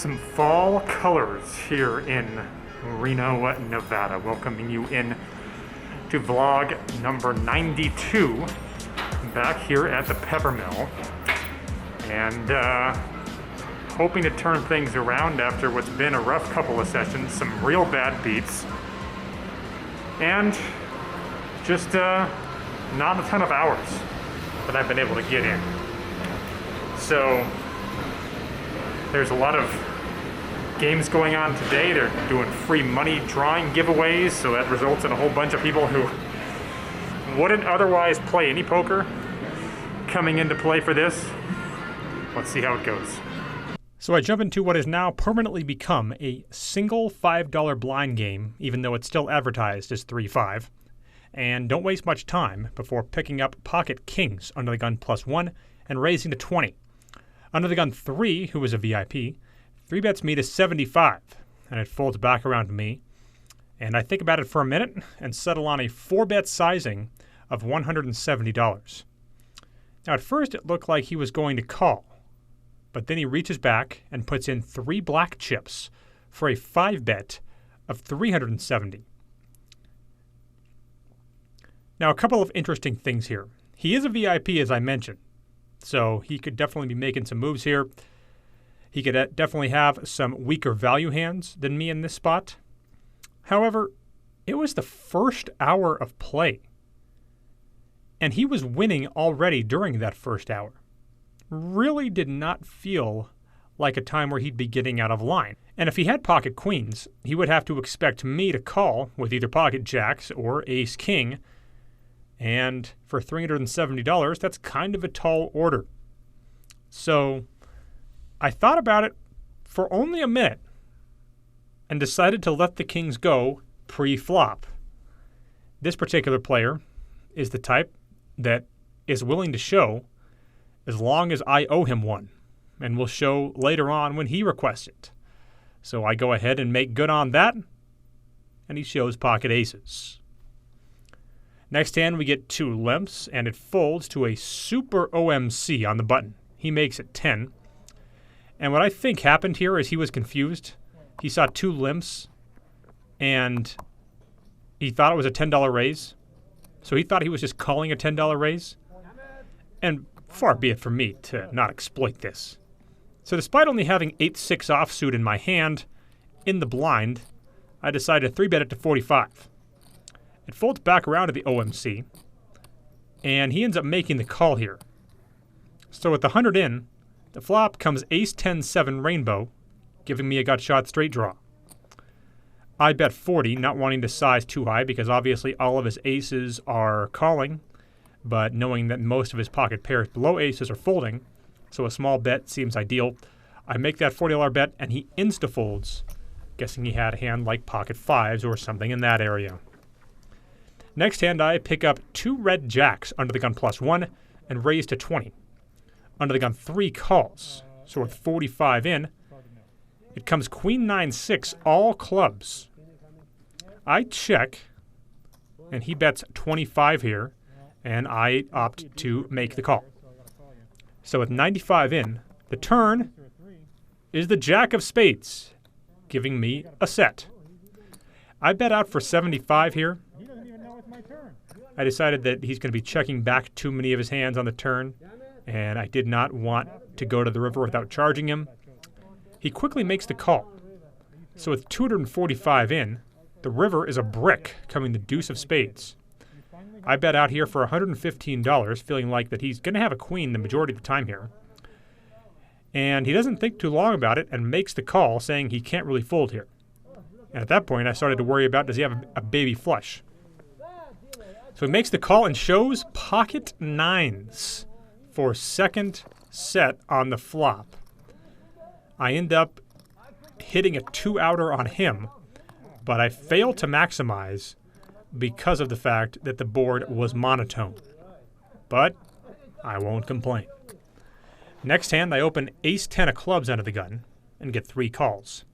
Some fall colors here in Reno, Nevada. Welcoming you in to vlog number 92 back here at the Pepper Mill. And hoping to turn things around after what's been a rough couple of sessions, some real bad beats, and just not a ton of hours that I've been able to get in. So there's a lot of games going on today. They're doing free money drawing giveaways, so that results in a whole bunch of people who wouldn't otherwise play any poker coming into play for this. Let's see how it goes. So I jump into what has now permanently become a single $5 blind game, even though it's still advertised as 3-5. And don't waste much time before picking up pocket kings under the gun +1 and raising to 20. Under the gun 3, who was a VIP, 3-bets me to 75, and it folds back around to me. And I think about it for a minute and settle on a 4-bet sizing of $170. Now at first it looked like he was going to call, but then he reaches back and puts in 3 black chips for a 5-bet of $370. Now a couple of interesting things here. He is a VIP, as I mentioned, so he could definitely be making some moves here. He could definitely have some weaker value hands than me in this spot. However, it was the first hour of play, and he was winning already during that first hour. Really did not feel like a time where he'd be getting out of line. And if he had pocket queens, he would have to expect me to call with either pocket jacks or ace king. And for $370, that's kind of a tall order. So I thought about it for only a minute and decided to let the kings go pre-flop. This particular player is the type that is willing to show as long as I owe him one, and will show later on when he requests it. So I go ahead and make good on that, and he shows pocket aces. Next hand we get 2 limps, and it folds to a super OMC on the button. He makes it 10. And what I think happened here is he was confused. He saw 2 limps, and he thought it was a $10 raise. So he thought he was just calling a $10 raise. And far be it from me to not exploit this. So despite only having 8-6 offsuit in my hand, in the blind, I decided to 3-bet it to 45. It folds back around to the OMC, and he ends up making the call here. So with the 100 in, the flop comes ace-10-7 rainbow, giving me a gut shot straight draw. I bet 40, not wanting to size too high because obviously all of his aces are calling, but knowing that most of his pocket pairs below aces are folding, so a small bet seems ideal. I make that $40 bet, and he insta-folds, guessing he had a hand like pocket 5s or something in that area. Next hand, I pick up 2 red jacks under the gun +1 and raise to 20. Under the gun 3 calls, so with 45 in, it comes queen 9-6, all clubs. I check, and he bets 25 here, and I opt to make the call. So with 95 in, the turn is the jack of spades, giving me a set. I bet out for 75 here. I decided that he's going to be checking back too many of his hands on the turn, and I did not want to go to the river without charging him. He quickly makes the call. So with 245 in, the river is a brick, coming the deuce of spades. I bet out here for $115, feeling like that he's going to have a queen the majority of the time here. And he doesn't think too long about it and makes the call, saying he can't really fold here. And at that point, I started to worry about, does he have a baby flush? So he makes the call and shows pocket 9s for second set on the flop. I end up hitting a 2-outer on him, but I fail to maximize because of the fact that the board was monotone. But I won't complain. Next hand, I open ace-10 of clubs under the gun and get 3 calls.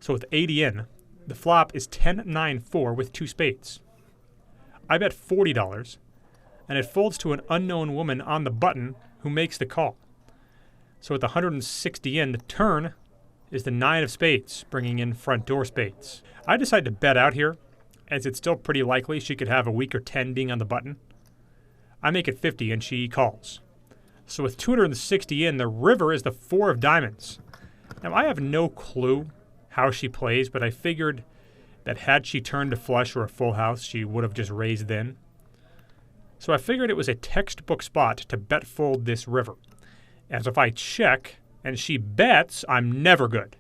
So with 80 in, the flop is 10-9-4 with 2 spades. I bet $40, and it folds to an unknown woman on the button who makes the call. So with 160 in, the turn is the 9 of spades, bringing in front door spades. I decide to bet out here, as it's still pretty likely she could have a weaker 10 being on the button. I make it 50 and she calls. So with 260 in, the river is the 4 of diamonds. Now I have no clue how she plays, but I figured that had she turned a flush or a full house, she would have just raised then. So I figured it was a textbook spot to bet fold this river, as if I check and she bets, I'm never good.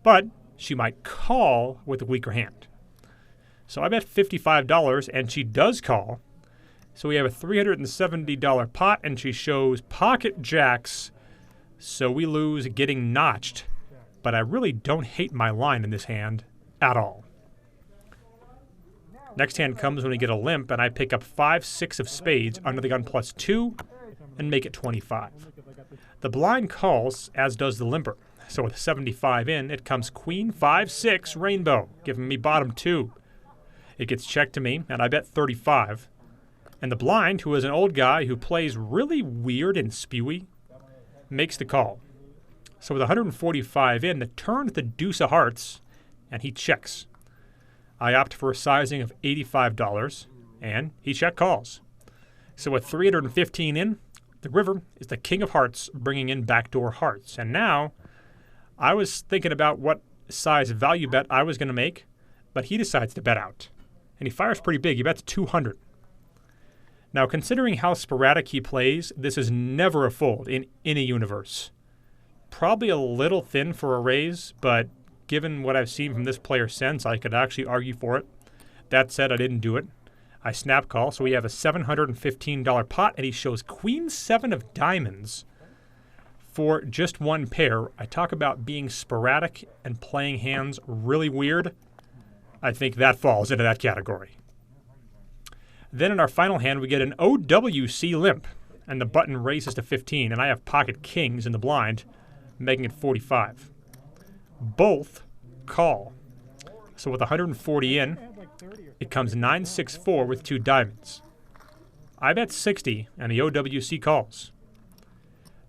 But she might call with a weaker hand. So I bet $55 and she does call. So we have a $370 pot and she shows pocket jacks. So we lose getting notched. But I really don't hate my line in this hand at all. Next hand comes when we get a limp and I pick up 5, 6 of spades under the gun plus 2 and make it 25. The blind calls, as does the limper. So with 75 in, it comes queen, 5, 6, rainbow, giving me bottom 2. It gets checked to me, and I bet 35. And the blind, who is an old guy who plays really weird and spewy, makes the call. So with 145 in, the turn is the deuce of hearts, and he checks. I opt for a sizing of $85, and he check calls. So with 315 in, the river is the king of hearts, bringing in backdoor hearts. And now, I was thinking about what size value bet I was going to make, but he decides to bet out. And he fires pretty big. He bets 200. Now, considering how sporadic he plays, this is never a fold in any universe. Probably a little thin for a raise, but given what I've seen from this player since, I could actually argue for it. That said, I didn't do it. I snap call, so we have a $715 pot, and he shows queen 7 of diamonds for just one pair. I talk about being sporadic and playing hands really weird. I think that falls into that category. Then in our final hand, we get an OWC limp, and the button raises to 15, and I have pocket kings in the blind, making it 45. Both call. So with 140 in, it comes 9-6-4 with 2 diamonds. I bet 60, and the OWC calls.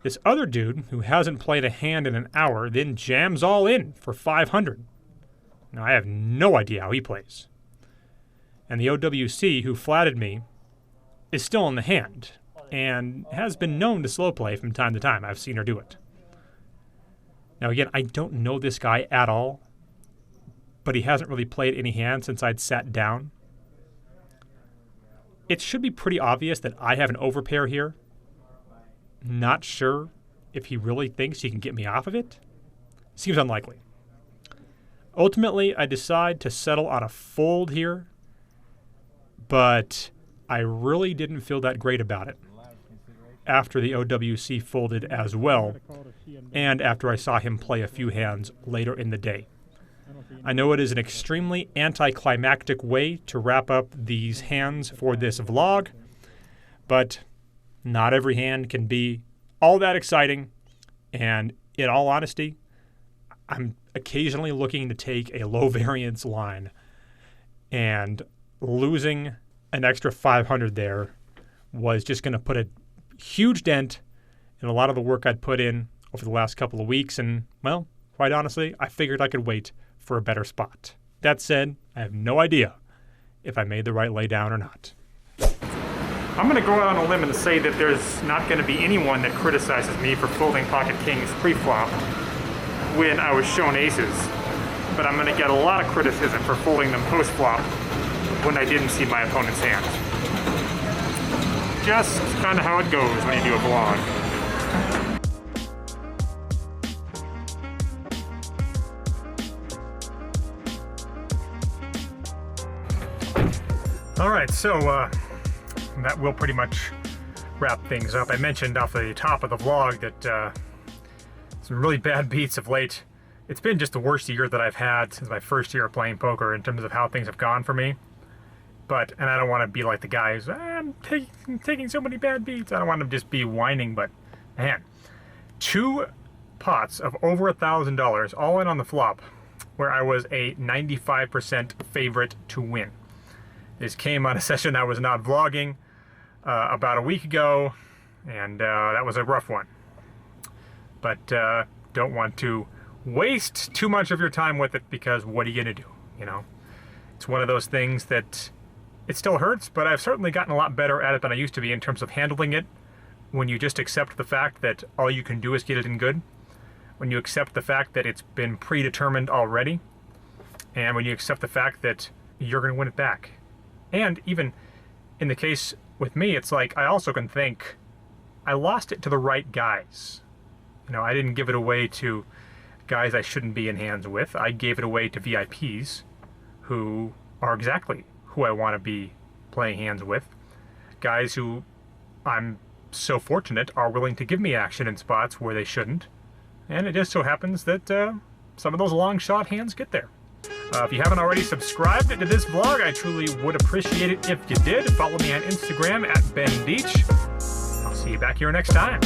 This other dude, who hasn't played a hand in an hour, then jams all in for 500. Now, I have no idea how he plays. And the OWC, who flatted me, is still in the hand, and has been known to slow play from time to time. I've seen her do it. Now, again, I don't know this guy at all, but he hasn't really played any hand since I'd sat down. It should be pretty obvious that I have an overpair here. Not sure if he really thinks he can get me off of it. Seems unlikely. Ultimately, I decide to settle on a fold here, but I really didn't feel that great about it after the OWC folded as well, and after I saw him play a few hands later in the day. I know it is an extremely anticlimactic way to wrap up these hands for this vlog, but not every hand can be all that exciting, and in all honesty, I'm occasionally looking to take a low variance line, and losing an extra 500 there was just going to put a huge dent in a lot of the work I'd put in over the last couple of weeks, and, well, quite honestly, I figured I could wait for a better spot. That said, I have no idea if I made the right laydown or not. I'm going to go out on a limb and say that there's not going to be anyone that criticizes me for folding pocket kings pre-flop when I was shown aces, but I'm going to get a lot of criticism for folding them post-flop when I didn't see my opponent's hand. Just kind of how it goes when you do a vlog. All right, so that will pretty much wrap things up. I mentioned off the top of the vlog that some really bad beats of late. It's been just the worst year that I've had since my first year of playing poker in terms of how things have gone for me. And I don't want to be like the guy who's, I'm taking so many bad beats. I don't want to just be whining, but man, 2 pots of over $1,000 all in on the flop where I was a 95% favorite to win. This came on a session I was not vlogging about a week ago, and that was a rough one. But don't want to waste too much of your time with it, because what are you going to do, you know? It's one of those things that it still hurts, but I've certainly gotten a lot better at it than I used to be in terms of handling it. When you just accept the fact that all you can do is get it in good, when you accept the fact that it's been predetermined already, and when you accept the fact that you're going to win it back. And even in the case with me, it's like I also can think I lost it to the right guys. You know, I didn't give it away to guys I shouldn't be in hands with. I gave it away to VIPs who are exactly who I want to be playing hands with. Guys who I'm so fortunate are willing to give me action in spots where they shouldn't. And it just so happens that some of those long shot hands get there. If you haven't already subscribed to this vlog, I truly would appreciate it if you did. Follow me on Instagram at BenDeach. I'll see you back here next time.